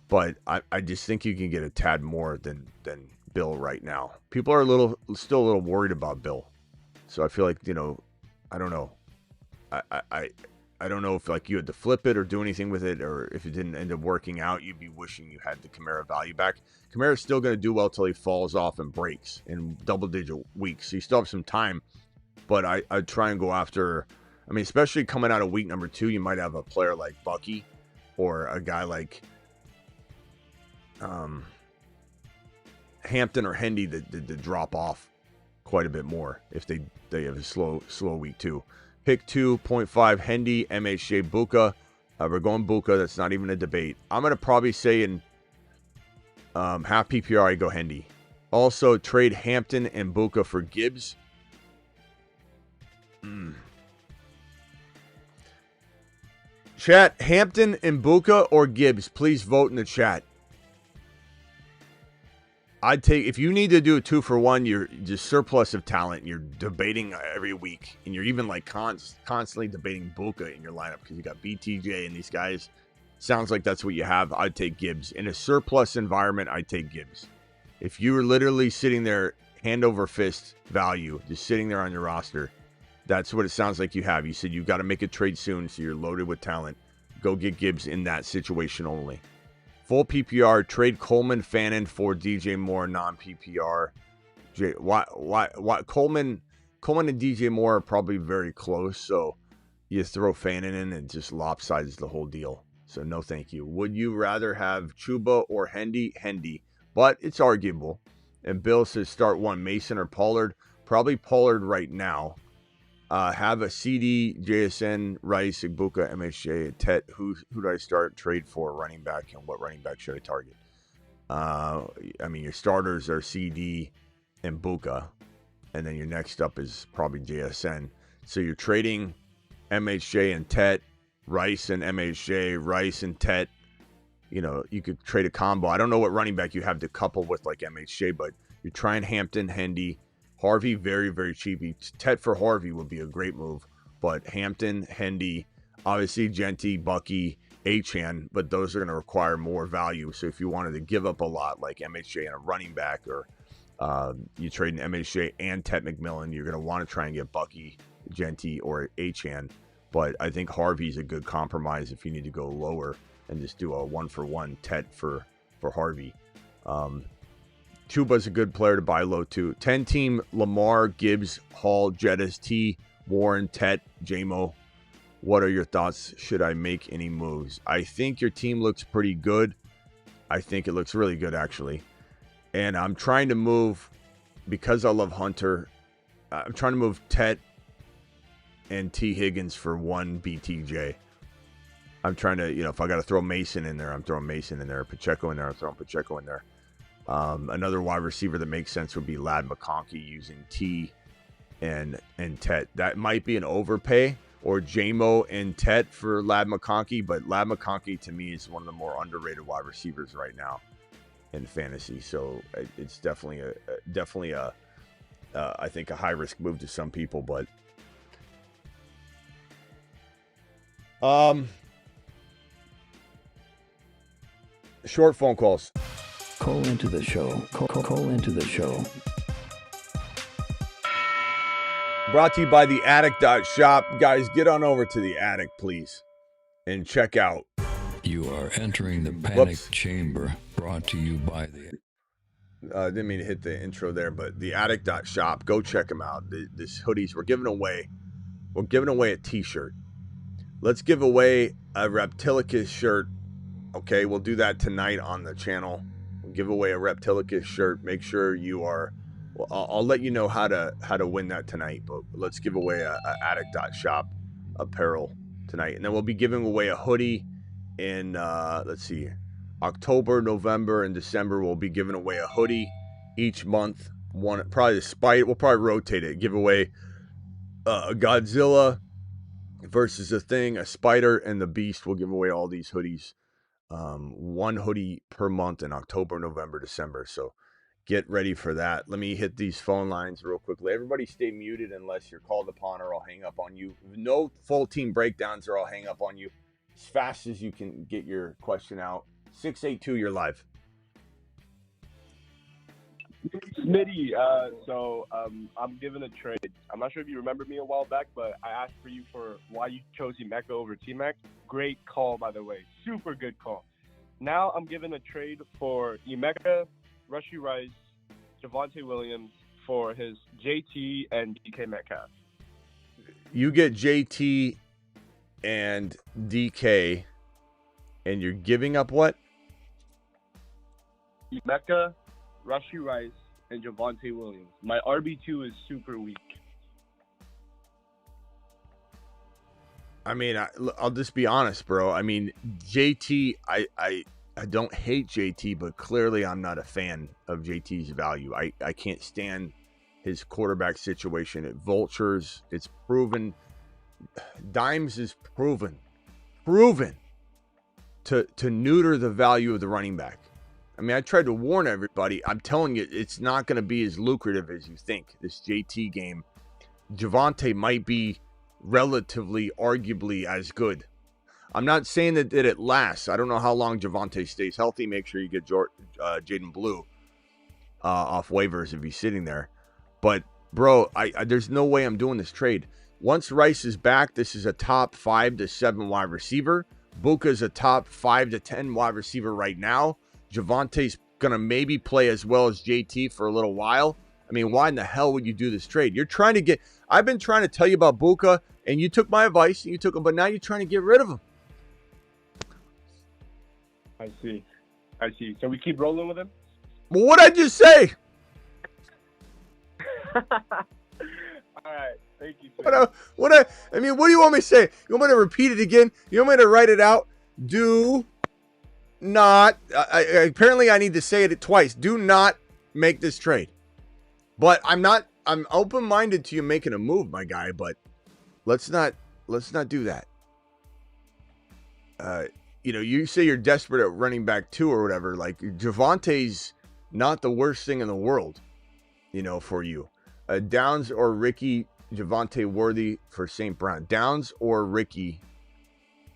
But I just think you can get a tad more than Bill right now. People are still a little worried about Bill. So I feel like, I don't know. I I don't know if like you had to flip it or do anything with it, or if it didn't end up working out, you'd be wishing you had the Kamara value back. Kamara's still going to do well till he falls off and breaks in double-digit weeks. So you still have some time, but I'd try and go after, I mean, especially coming out of week number 2, you might have a player like Bucky or a guy like Hampton or Hendy that drop off quite a bit more if they have a slow week 2. Pick 2.5 Hendy, MHJ, Buka. We're going Buka. That's not even a debate. I'm going to probably say in half PPR, I go Hendy. Also, trade Hampton and Buka for Gibbs. Chat, Hampton and Buka or Gibbs? Please vote in the chat. I'd take, if you need to do a 2-for-1, you're just surplus of talent. You're debating every week, and you're even like constantly debating Buka in your lineup because you got BTJ and these guys. Sounds like that's what you have. I'd take Gibbs. In a surplus environment, I'd take Gibbs. If you were literally sitting there, hand over fist value, just sitting there on your roster, that's what it sounds like you have. You said you've got to make a trade soon, so you're loaded with talent. Go get Gibbs in that situation only. Full PPR, trade Coleman, Fannin for DJ Moore, non-PPR. Why Coleman and DJ Moore are probably very close, so you throw Fannin in and just lopsides the whole deal. So no thank you. Would you rather have Chuba or Hendy? Hendy, but it's arguable. And Bill says start one, Mason or Pollard. Probably Pollard right now. Have a CD, JSN, Rice, Igbuka, MHJ, Tet. Who do I start? Trade for running back, and what running back should I target? I mean, your starters are CD and Buka, and then your next up is probably JSN. So you're trading MHJ and Tet, Rice and MHJ, Rice and Tet. You know, you could trade a combo. I don't know what running back you have to couple with like MHJ, but you're trying Hampton, Hendy. Harvey, very, very cheap. Tet for Harvey would be a great move. But Hampton, Hendy, obviously Genty, Bucky, Achan, but those are going to require more value. So if you wanted to give up a lot, like MHJ and a running back, or you trade an MHJ and Tet McMillan, you're going to want to try and get Bucky, Genty, or Achan. But I think Harvey's a good compromise if you need to go lower and just do a 1-for-1 Tet for Harvey. Chuba's a good player to buy low too. 10-team Lamar, Gibbs, Hall, Jettis, T, Warren, Tet, JMO. What are your thoughts? Should I make any moves? I think your team looks pretty good. I think it looks really good, actually. And I'm trying to move, because I love Hunter, I'm trying to move Tet and T. Higgins for one BTJ. I'm trying to, if I got to throw Mason in there, I'm throwing Mason in there. Pacheco in there, I'm throwing Pacheco in there. Another wide receiver that makes sense would be Ladd McConkey using T and Tet. That might be an overpay, or JMO and Tet for Ladd McConkey, but Ladd McConkey to me is one of the more underrated wide receivers right now in fantasy. So it's definitely a I think a high risk move to some people, but short phone calls.
Call into the show. Call into the show.
Brought to you by the Attic.shop. Guys, get on over to the Attic, please, and check out.
You are entering the panic chamber. Brought to you by the...
didn't mean to hit the intro there, but the Attic.shop. Go check them out. This hoodies, we're giving away a t-shirt. Let's give away a Reptilicus shirt. Okay, we'll do that tonight on the channel. Give away a Reptilicus shirt. Make sure you are. Well, I'll let you know how to win that tonight. But let's give away a Attic.shop apparel tonight, and then we'll be giving away a hoodie in let's see, October, November, and December. We'll be giving away a hoodie each month. One probably the Spider. We'll probably rotate it. Give away a Godzilla versus a Thing, a Spider, and the Beast. We'll give away all these hoodies. One hoodie per month in October, November, December. So get ready for that. Let me hit these phone lines real quickly. Everybody stay muted unless you're called upon, or I'll hang up on you. No full team breakdowns, or I'll hang up on you. As fast as you can get your question out. 682, you're live.
Smitty, I'm giving a trade. I'm not sure if you remember me a while back, but I asked for you for why you chose Emeka over T-Mac. Great call, by the way. Super good call. Now I'm giving a trade for Emeka, Rashee Rice, Javonte Williams for his JT and DK Metcalf.
You get JT and DK, and you're giving up what?
Emeka, Rashee Rice, and Javonte Williams. My RB2 is super weak.
I mean, I'll just be honest, bro. I mean, JT, I don't hate JT, but clearly I'm not a fan of JT's value. I can't stand his quarterback situation at Vultures. It's proven. Dimes is proven to neuter the value of the running back. I mean, I tried to warn everybody. I'm telling you, it's not going to be as lucrative as you think, this JT game. Javonte might be relatively, arguably as good. I'm not saying that it lasts. I don't know how long Javonte stays healthy. Make sure you get Jaden Blue off waivers if he's sitting there. But, bro, there's no way I'm doing this trade. Once Rice is back, this is a top 5 to 7 wide receiver. Buka's a top 5 to 10 wide receiver right now. Javonte's going to maybe play as well as JT for a little while. I mean, why in the hell would you do this trade? You're trying to get... I've been trying to tell you about Buka, and you took my advice, and you took him, but now you're trying to get rid of him.
I see. So we keep rolling with him?
Well, what'd I just say?
All right. Thank you, sir.
I mean, what do you want me to say? You want me to repeat it again? You want me to write it out? Do not... apparently, I need to say it twice. Do not make this trade. But I'm open-minded to you making a move, my guy, but let's not do that. You say you're desperate at running back 2 or whatever. Like, Javonte's not the worst thing in the world, for you. Downs or Ricky, Xavier Worthy for St. Brown. Downs or Ricky.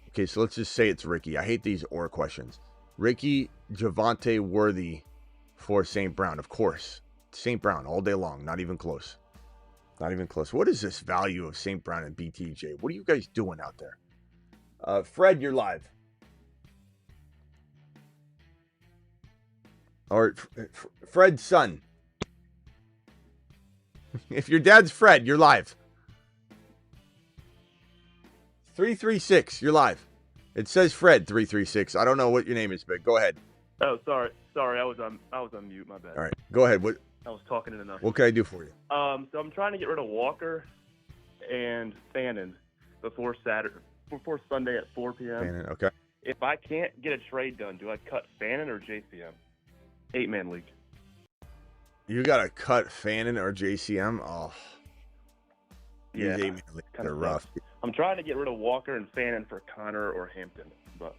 Okay, so let's just say it's Ricky. I hate these or questions. Ricky, Xavier Worthy for St. Brown, of course. St. Brown all day long. Not even close. What is this value of St. Brown and BTJ? What are you guys doing out there? Fred, you're live. Or Fred's son. If your dad's Fred, you're live. 336, you're live. It says Fred 336. I don't know what your name is, but go ahead.
Oh, sorry. I was on mute. My bad.
All right, go ahead.
I was talking in enough.
What can I do for you?
So I'm trying to get rid of Walker and Fannin before Sunday at 4 p.m.
Fannin, okay.
If I can't get a trade done, do I cut Fannin or JCM? 8-man league.
You got to cut Fannin or JCM? Oh.
Yeah.
These 8-man leagues are rough.
I'm trying to get rid of Walker and Fannin for Connor or Hampton, but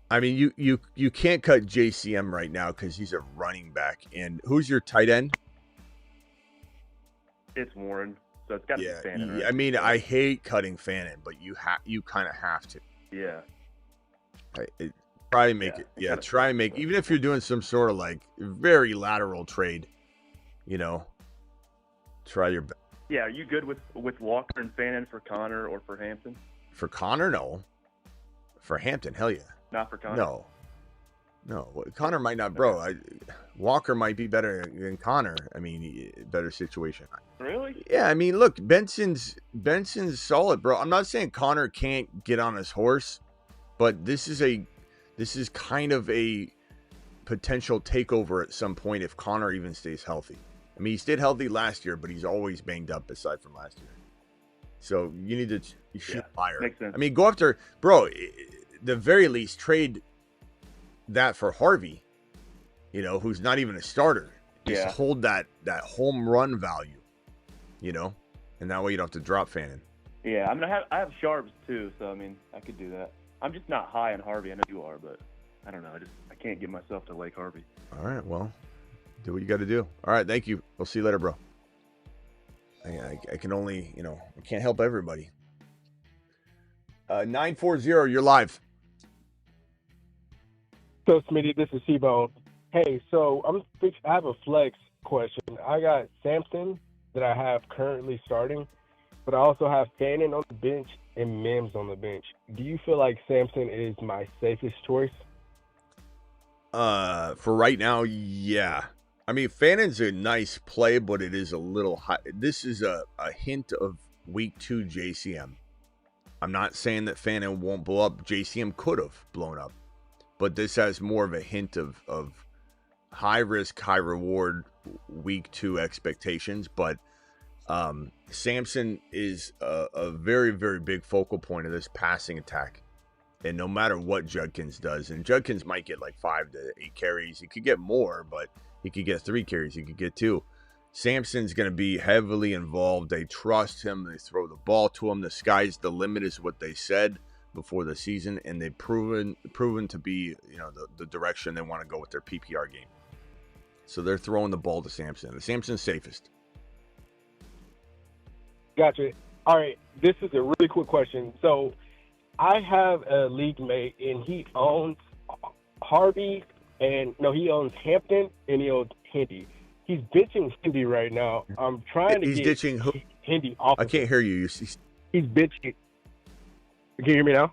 I mean, you can't cut JCM right now because he's a running back. And who's your tight end?
it's Warren, so it's got to be Fannin. Right?
I mean, I hate cutting Fannin, but you kind of have to.
Yeah.
Try and make it. Yeah, try and make, even if you're doing some sort of like very lateral trade, try your best.
Yeah, are you good with Walker and Fannin for Connor or for Hampton?
For Connor, no. For Hampton, hell yeah.
Not for Connor?
No. Connor might not, bro. Walker might be better than Connor. I mean, better situation.
Really?
Yeah, I mean, look, Benson's solid, bro. I'm not saying Connor can't get on his horse, but this is kind of a potential takeover at some point if Connor even stays healthy. I mean, he stayed healthy last year, but he's always banged up aside from last year. So you need to shoot fire.
Makes sense.
I mean, go after, bro, the very least trade that for Harvey, who's not even a starter. Just hold that home run value, and that way you don't have to drop Fannin.
Yeah, I mean, I have Sharps too, so I mean, I could do that. I'm just not high on Harvey. I know you are, but I don't know. I can't get myself to like Harvey.
All right, well, do what you got to do. All right, thank you. We'll see you later, bro. I can only, I can't help everybody. 940, you're live.
So, Smitty, this is C-Bone. Hey, so I have a flex
question. I got Sampson that I have currently starting, but I also have Fannin on the bench and Mims on the bench. Do you feel like Sampson is my safest choice?
For right now, yeah. I mean, Fannin's a nice play, but it is a little high. This is a hint of week 2 JCM. I'm not saying that Fannin won't blow up. JCM could have blown up, but this has more of a hint of high risk, high reward week 2 expectations. But Sampson is a very, very big focal point of this passing attack. And no matter what Judkins does, and Judkins might get like 5 to 8 carries. He could get more, but he could get 3 carries. He could get 2. Sampson's going to be heavily involved. They trust him. They throw the ball to him. The sky's the limit is what they said before the season, and they've proven to be, the direction they want to go with their PPR game. So they're throwing the ball to Sampson. Sampson's safest.
Gotcha. All right, this is a really quick question. So I have a league mate, and he owns Harvey, he owns Hampton, and he owns Hendy. He's ditching Hendy right now. I'm trying to
He's
get
ditching who?
Hendy off.
I can't hear you.
He's bitching. Can you hear me now?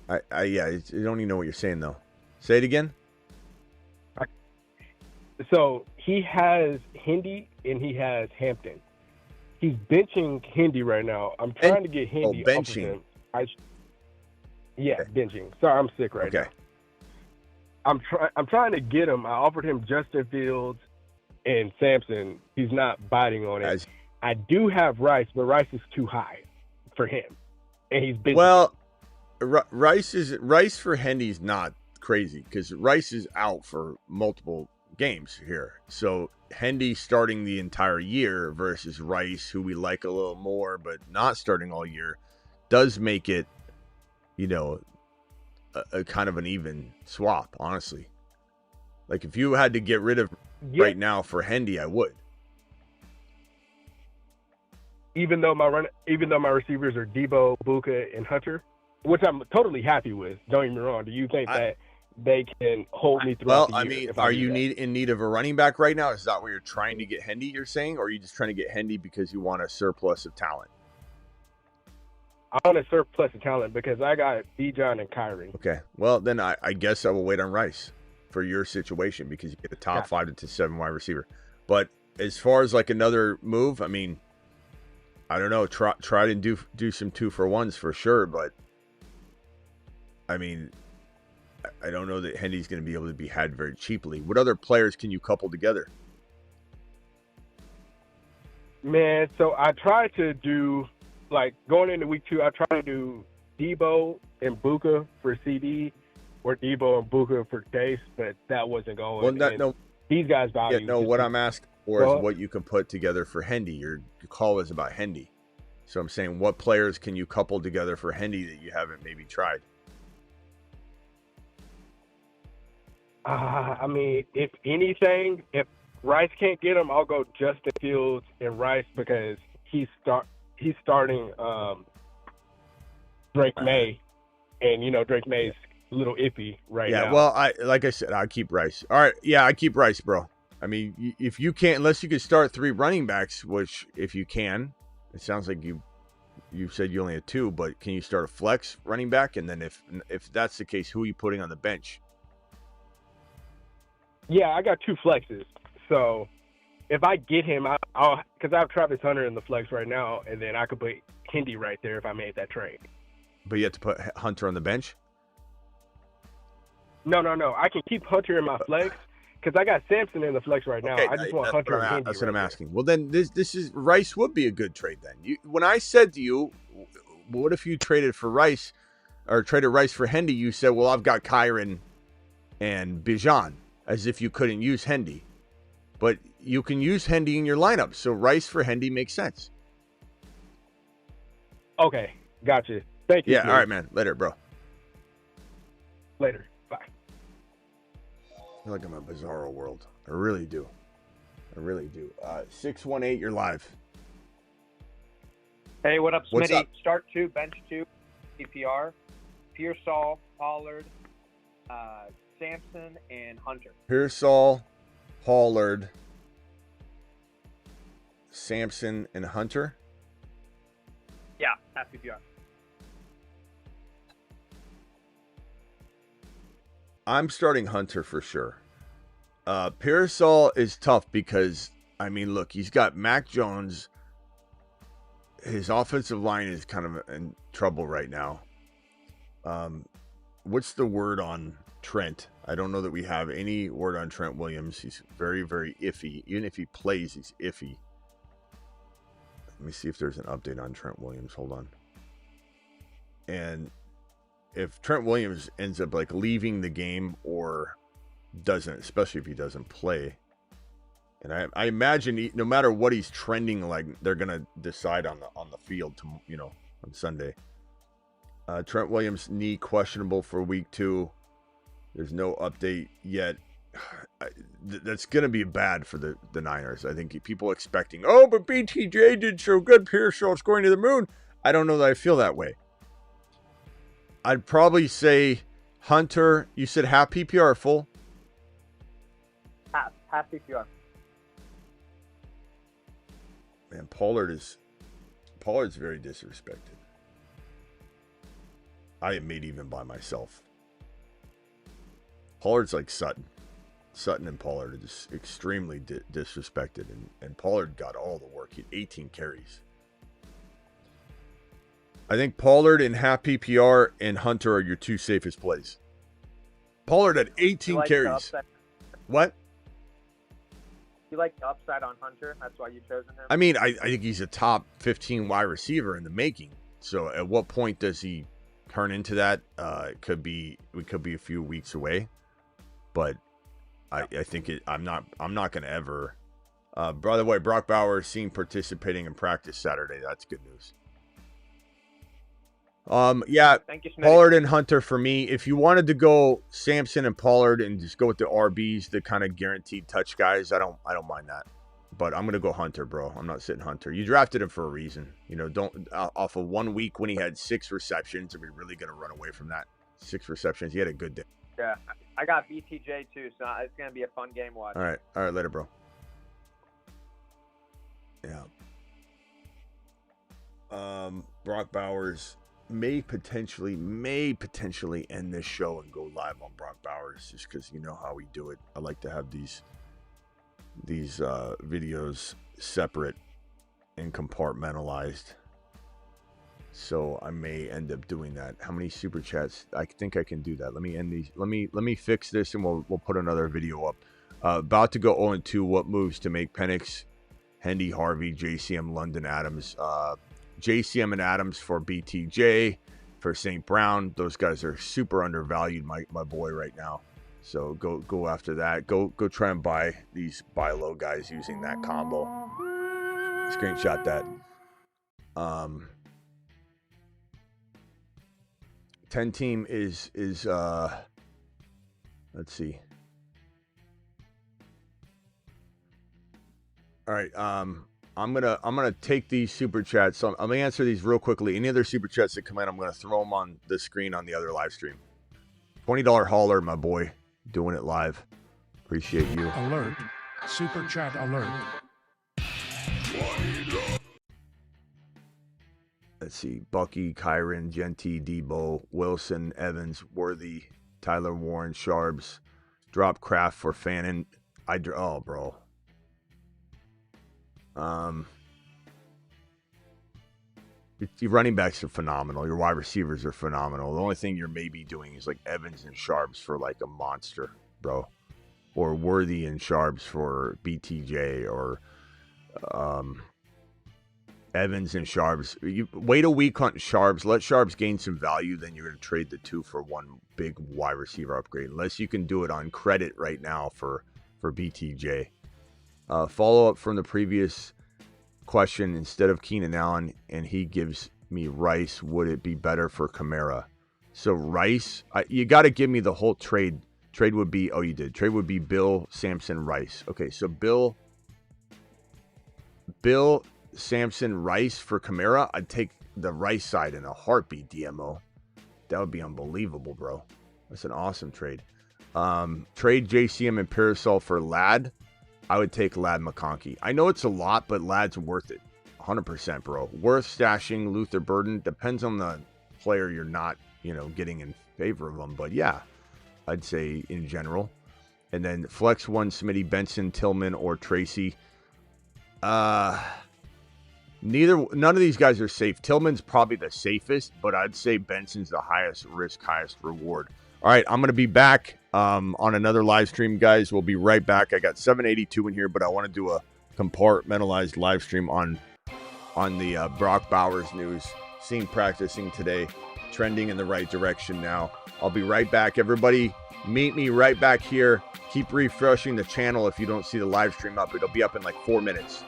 Yeah, I don't even know what you're saying, though. Say it again.
So he has Hendy and he has Hampton. He's benching Hendy right now. I'm trying to get Hendy off of him. Benching. Sorry, I'm sick right now. I'm trying to get him. I offered him Justin Fields and Sampson. He's not biting on it. I do have Rice, but Rice is too high for him, and he's benching.
Well, Rice for Hendy's not crazy because Rice is out for multiple games here. So Hendy starting the entire year versus Rice, who we like a little more, but not starting all year, does make it, a kind of an even swap, honestly. Like if you had to get rid of right now for Hendy, I would.
Even though my receivers are Debo, Buka, and Hunter, which I'm totally happy with. Don't get me wrong. Do you think that they can hold me throughout the year?
Well, I mean, are you in need of a running back right now? Is that what you're trying to get Hendy, you're saying? Or are you just trying to get Hendy because you want a surplus of talent?
I want a surplus of talent because I got Bijan and Kyrie.
Okay. Well, then I guess I will wait on Rice for your situation because you get a top 5 to 7 wide receiver. But as far as like another move, I mean, I don't know. Try to do some 2-for-1s for sure. But, I mean, I don't know that Hendy's going to be able to be had very cheaply. What other players can you couple together?
Man, so I tried to do, like, going into week 2, I tried to do Debo and Buka for CD or Debo and Buka for Case, but that wasn't going. Well, these guys value.
Yeah, no, what I'm asking for is what you can put together for Hendy. Your call is about Hendy. So I'm saying what players can you couple together for Hendy that you haven't maybe tried?
I mean, if anything, if Rice can't get him, I'll go Justin Fields and Rice because he's starting Drake May, and Drake May's a little iffy right now.
Yeah, well, I keep Rice. All right, yeah, I keep Rice, bro. I mean, if you can't, unless you could start 3 running backs, which if you can, it sounds like you said you only had 2, but can you start a flex running back? And then if that's the case, who are you putting on the bench?
Yeah, I got 2 flexes. So if I get him, because I have Travis Hunter in the flex right now, and then I could put Hendy right there if I made that trade.
But you have to put Hunter on the bench?
No. I can keep Hunter in my flex because I got Sampson in the flex right now. Okay, I just want Hunter and Hendy.
That's what I'm asking. Well, then this is Rice would be a good trade then. When I said to you, what if you traded for Rice or traded Rice for Hendy, you said, well, I've got Kyron and Bijan, as if you couldn't use Hendy. But you can use Hendy in your lineup, so Rice for Hendy makes sense.
Okay, gotcha. Thank you.
Yeah, all right, man. Later, bro.
Later. Bye.
I feel like I'm in a bizarro world. I really do. 618, you're live.
Hey, what up, Smitty?
What's up?
Start 2, bench 2, PPR. Pearsall, Pollard, Sampson, and Hunter.
Pearsall, Pollard, Sampson, and Hunter.
Yeah, half PPR.
I'm starting Hunter for sure. Pearsall is tough because, I mean, look, he's got Mac Jones. His offensive line is kind of in trouble right now. What's the word on Trent? I don't know that we have any word on Trent Williams. He's very, very iffy. Even if he plays, he's iffy. Let me see if there's an update on Trent Williams. Hold on. And if Trent Williams ends up like leaving the game or doesn't, especially if he doesn't play, and I imagine no matter what he's trending like, they're gonna decide on the field on Sunday. Trent Williams knee questionable for week 2. There's no update yet. That's gonna be bad for the Niners. I think people expecting, but BTJ did so good. Pearsall's going to the moon. I don't know that I feel that way. I'd probably say Hunter. You said half PPR or full?
Half PPR.
Man, Pollard's very disrespected. I admit even by myself. Pollard's like Sutton. Sutton and Pollard are just extremely disrespected, and Pollard got all the work. He had 18 carries. I think Pollard and half PPR and Hunter are your 2 safest plays. Pollard had 18 carries. What?
You like the upside on Hunter? That's why you chosen him?
I mean, I think he's a top 15 wide receiver in the making. So at what point does he turn into that? We could be a few weeks away. But I think I'm not going to ever. By the way, Brock Bowers seen participating in practice Saturday. That's good news. Yeah,
Thank you, Smitty.
Pollard and Hunter for me. If you wanted to go Sampson and Pollard and just go with the RBs, the kind of guaranteed touch guys, I don't mind that. But I'm gonna go Hunter, bro. I'm not sitting Hunter. You drafted him for a reason. Don't off of 1 week when he had 6 receptions. Are we really gonna run away from that? 6 receptions. He had a good day.
Yeah, I got BTJ too, so it's gonna be a fun game watch.
All right, later, bro. Yeah. Brock Bowers may potentially end this show and go live on Brock Bowers, just because you know how we do it. I like to have these videos separate and compartmentalized, so I may end up doing that. How many super chats? I think I can do that. Let me end these. Let me fix this, and we'll put another video up. About to go 0-2. What moves to make Penix, Hendy, Harvey, JCM, London, Adams? JCM and Adams for BTJ, for St. Brown. Those guys are super undervalued, my boy, right now. So go after that. Go try and buy these buy low guys using that combo. Screenshot that. 10 team is let's see. All right, I'm gonna take these super chats. So I'm gonna answer these real quickly. Any other super chats that come in, I'm gonna throw them on the screen on the other live stream. $20 hauler, my boy, doing it live. Appreciate you.
Alert. Super chat alert.
Let's see. Bucky, Kyron, Genty, Debo, Wilson, Evans, Worthy, Tyler Warren, Sharbs, Drop Craft for Fannin. Bro. Your running backs are phenomenal. Your wide receivers are phenomenal. The only thing you're maybe doing is like Evans and Sharbs for like a monster, bro. Or Worthy and Sharbs for BTJ, or Evans and Sharbs. You wait a week on Sharbs. Let Sharbs gain some value. Then you're going to trade the 2 for 1 big wide receiver upgrade. Unless you can do it on credit right now for BTJ. Follow up from the previous question. Instead of Keenan Allen and he gives me Rice, would it be better for Kamara? So Rice, you got to give me the whole trade. Trade would be, you did. Trade would be Bill, Sampson, Rice. Okay, so Bill, Sampson, Rice for Kamara. I'd take the Rice side in a heartbeat, DMO. That would be unbelievable, bro. That's an awesome trade. Trade JCM and Pearsall for Ladd. I would take Ladd McConkey. I know it's a lot, but Ladd's worth it. 100%, bro. Worth stashing Luther Burden. Depends on the player you're not, getting in favor of them. But yeah, I'd say in general. And then flex 1, Smitty, Benson, Tillman, or Tracy. None of these guys are safe. Tillman's probably the safest, but I'd say Benson's the highest risk, highest reward. All right, I'm going to be back on another live stream, guys. We'll be right back. I got 782 in here, but I want to do a compartmentalized live stream on the Brock Bowers news. Seen practicing today, trending in the right direction now. I'll be right back. Everybody, meet me right back here. Keep refreshing the channel if you don't see the live stream up. It'll be up in like 4 minutes.